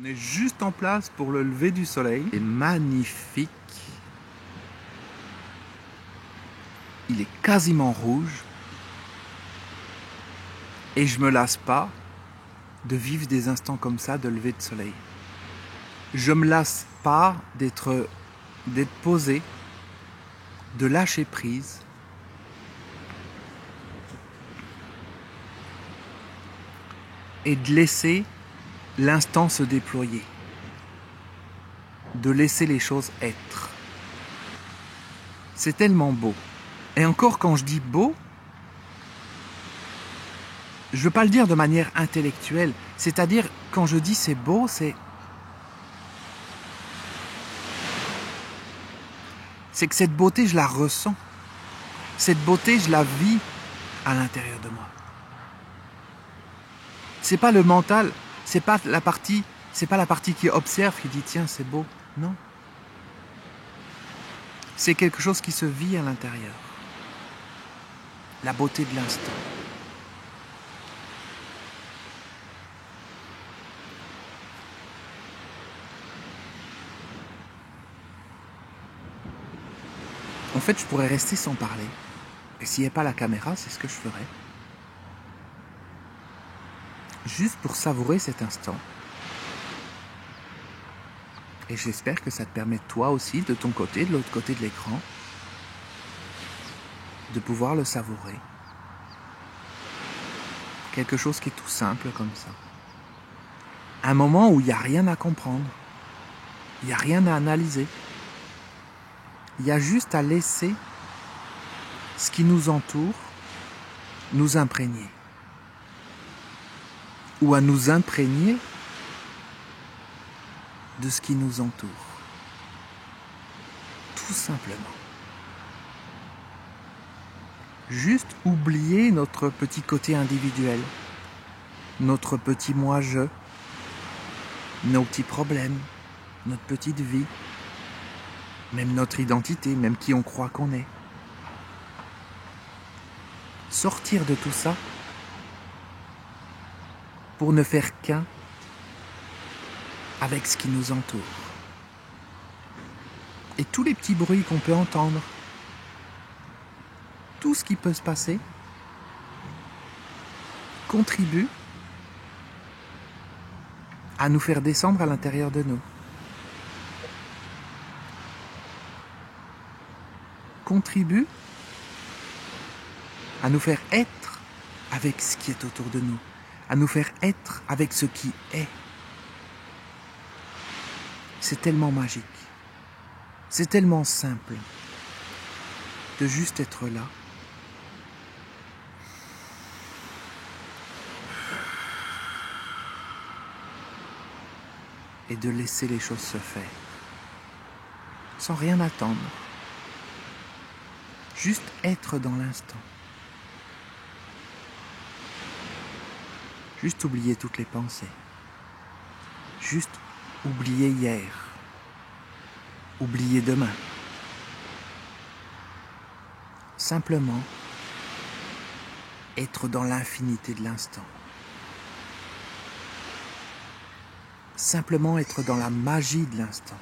On est juste en place pour le lever du soleil. C'est magnifique. Il est quasiment rouge. Et je me lasse pas de vivre des instants comme ça de lever de soleil. Je me lasse pas d'être posé, de lâcher prise. Et de laisser l'instant se déployer. De laisser les choses être. C'est tellement beau. Et encore quand je dis beau, je ne veux pas le dire de manière intellectuelle. C'est-à-dire, quand je dis c'est beau, c'est que cette beauté, je la ressens. Cette beauté, je la vis à l'intérieur de moi. C'est pas le mental, c'est pas la partie qui observe, qui dit tiens c'est beau. Non. C'est quelque chose qui se vit à l'intérieur. La beauté de l'instant. En fait, je pourrais rester sans parler. Et s'il n'y avait pas la caméra, c'est ce que je ferais. Juste pour savourer cet instant. Et j'espère que ça te permet toi aussi, de ton côté, de l'autre côté de l'écran, de pouvoir le savourer. Quelque chose qui est tout simple comme ça. Un moment où il n'y a rien à comprendre. Il n'y a rien à analyser. Il y a juste à laisser ce qui nous entoure nous imprégner. Ou à nous imprégner de ce qui nous entoure. Tout simplement. Juste oublier notre petit côté individuel, notre petit moi-je, nos petits problèmes, notre petite vie, même notre identité, même qui on croit qu'on est. Sortir de tout ça pour ne faire qu'un avec ce qui nous entoure. Et tous les petits bruits qu'on peut entendre, tout ce qui peut se passer, contribue à nous faire descendre à l'intérieur de nous. Contribue à nous faire être avec ce qui est autour de nous, à nous faire être avec ce qui est. C'est tellement magique, c'est tellement simple de juste être là. Et de laisser les choses se faire, sans rien attendre. Juste être dans l'instant. Juste oublier toutes les pensées. Juste oublier hier. Oublier demain. Simplement être dans l'infinité de l'instant. Simplement être dans la magie de l'instant.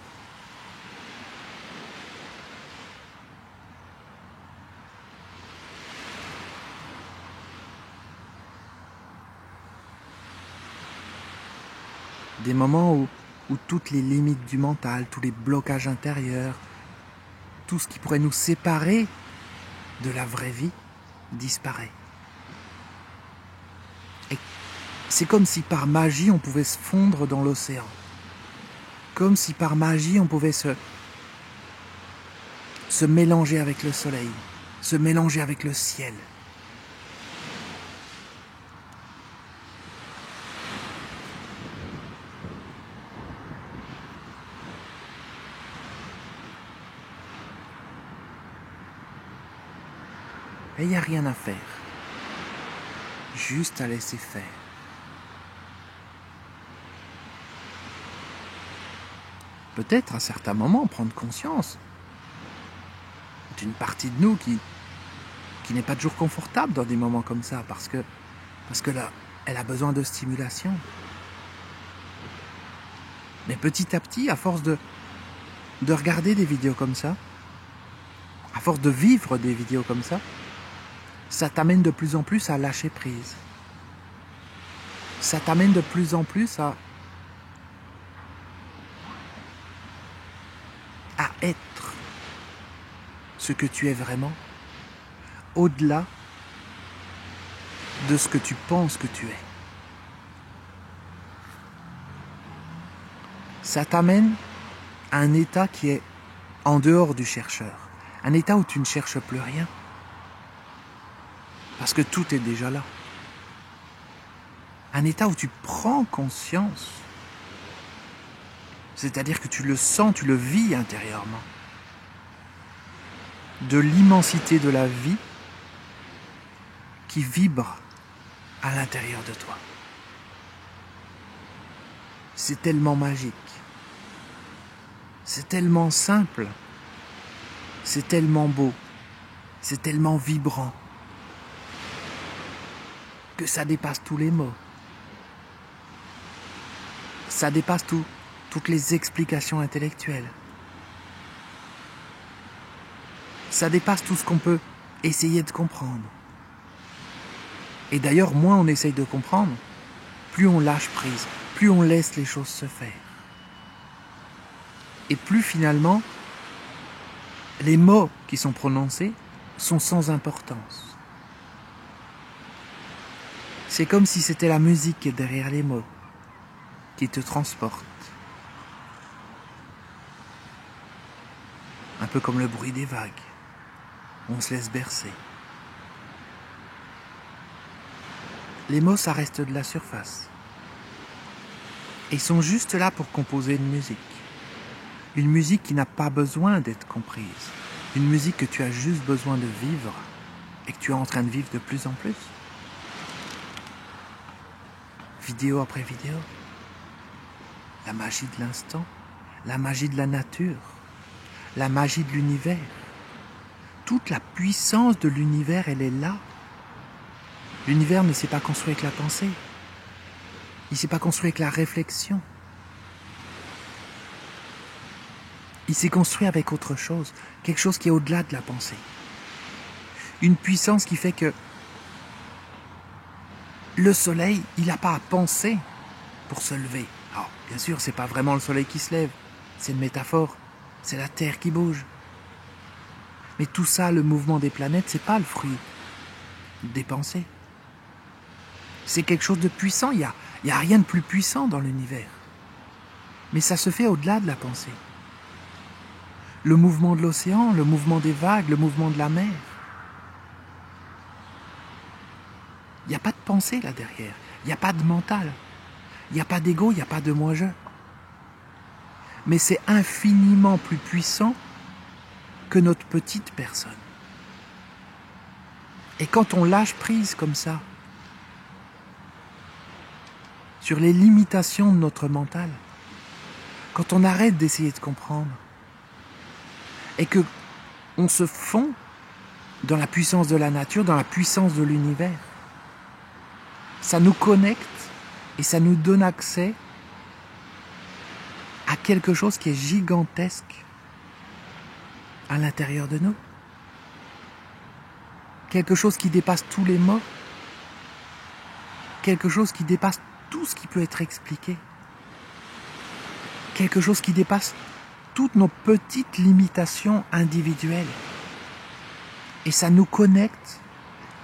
Des moments où toutes les limites du mental, tous les blocages intérieurs, tout ce qui pourrait nous séparer de la vraie vie disparaît. Et c'est comme si par magie on pouvait se fondre dans l'océan. Comme si par magie on pouvait se mélanger avec le soleil, se mélanger avec le ciel. Et il n'y a rien à faire. Juste à laisser faire. Peut-être à certains moments prendre conscience d'une partie de nous qui n'est pas toujours confortable dans des moments comme ça, parce que là, elle a besoin de stimulation. Mais petit à petit, à force de regarder des vidéos comme ça, à force de vivre des vidéos comme ça t'amène de plus en plus à lâcher prise. Ça t'amène de plus en plus à être ce que tu es vraiment, au-delà de ce que tu penses que tu es. Ça t'amène à un état qui est en dehors du chercheur. Un état où tu ne cherches plus rien. Parce que tout est déjà là. Un état où tu prends conscience. C'est-à-dire que tu le sens, tu le vis intérieurement. De l'immensité de la vie qui vibre à l'intérieur de toi. C'est tellement magique. C'est tellement simple. C'est tellement beau. C'est tellement vibrant. Que ça dépasse tous les mots. Ça dépasse toutes les explications intellectuelles. Ça dépasse tout ce qu'on peut essayer de comprendre. Et d'ailleurs, moins on essaye de comprendre, plus on lâche prise, plus on laisse les choses se faire. Et plus finalement, les mots qui sont prononcés sont sans importance. C'est comme si c'était la musique qui est derrière les mots, qui te transporte. Un peu comme le bruit des vagues. On se laisse bercer. Les mots, ça reste de la surface. Et ils sont juste là pour composer une musique. Une musique qui n'a pas besoin d'être comprise. Une musique que tu as juste besoin de vivre et que tu es en train de vivre de plus en plus. Vidéo après vidéo. La magie de l'instant, la magie de la nature, la magie de l'univers. Toute la puissance de l'univers, elle est là. L'univers ne s'est pas construit avec la pensée. Il ne s'est pas construit avec la réflexion. Il s'est construit avec autre chose, quelque chose qui est au-delà de la pensée. Une puissance qui fait que le soleil, il n'a pas à penser pour se lever. Alors, bien sûr, c'est pas vraiment le soleil qui se lève, c'est une métaphore, c'est la Terre qui bouge. Mais tout ça, le mouvement des planètes, c'est pas le fruit des pensées. C'est quelque chose de puissant, il y a rien de plus puissant dans l'univers. Mais ça se fait au-delà de la pensée. Le mouvement de l'océan, le mouvement des vagues, le mouvement de la mer. Il n'y a pas de pensée là derrière, il n'y a pas de mental, il n'y a pas d'ego, il n'y a pas de moi-je. Mais c'est infiniment plus puissant que notre petite personne. Et quand on lâche prise comme ça, sur les limitations de notre mental, quand on arrête d'essayer de comprendre, et que on se fond dans la puissance de la nature, dans la puissance de l'univers, ça nous connecte et ça nous donne accès à quelque chose qui est gigantesque à l'intérieur de nous. Quelque chose qui dépasse tous les mots. Quelque chose qui dépasse tout ce qui peut être expliqué. Quelque chose qui dépasse toutes nos petites limitations individuelles. Et ça nous connecte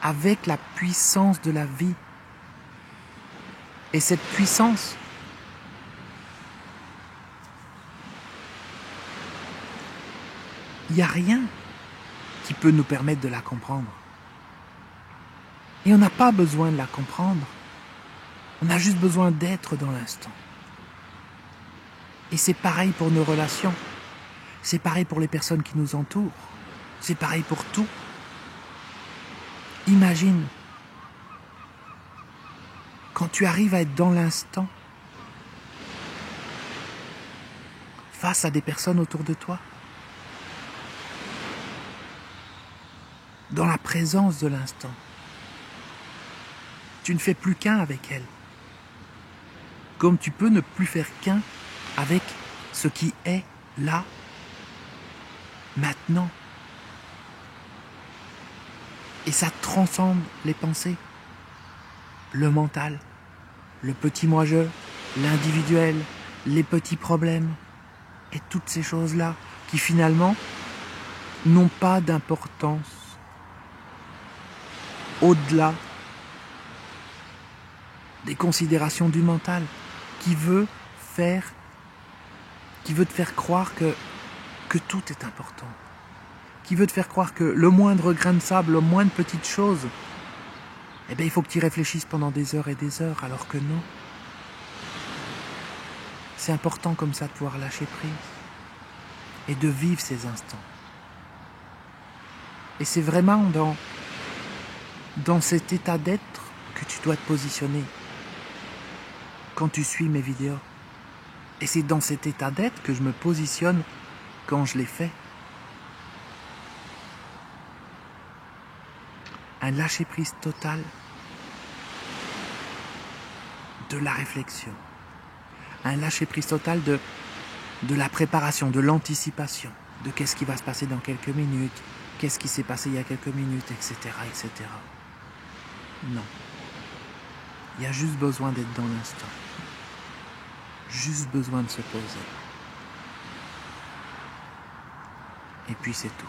avec la puissance de la vie. Et cette puissance, il n'y a rien qui peut nous permettre de la comprendre. Et on n'a pas besoin de la comprendre. On a juste besoin d'être dans l'instant. Et c'est pareil pour nos relations. C'est pareil pour les personnes qui nous entourent. C'est pareil pour tout. Imagine, quand tu arrives à être dans l'instant, face à des personnes autour de toi, dans la présence de l'instant, tu ne fais plus qu'un avec elle. Comme tu peux ne plus faire qu'un avec ce qui est là, maintenant. Et ça transcende les pensées, le mental, le petit moi-je, l'individuel, les petits problèmes, et toutes ces choses-là qui finalement n'ont pas d'importance au-delà des considérations du mental, qui veut te faire croire que tout est important, qui veut te faire croire que le moindre grain de sable, le moindre petite chose, eh bien, il faut que tu y réfléchisses pendant des heures et des heures, alors que non. C'est important comme ça de pouvoir lâcher prise et de vivre ces instants. Et c'est vraiment dans cet état d'être que tu dois te positionner quand tu suis mes vidéos. Et c'est dans cet état d'être que je me positionne quand je les fais. Un lâcher-prise total de la réflexion. Un lâcher-prise total de la préparation, de l'anticipation, de qu'est-ce qui va se passer dans quelques minutes, qu'est-ce qui s'est passé il y a quelques minutes, etc., etc. Non. Il y a juste besoin d'être dans l'instant. Juste besoin de se poser. Et puis c'est tout.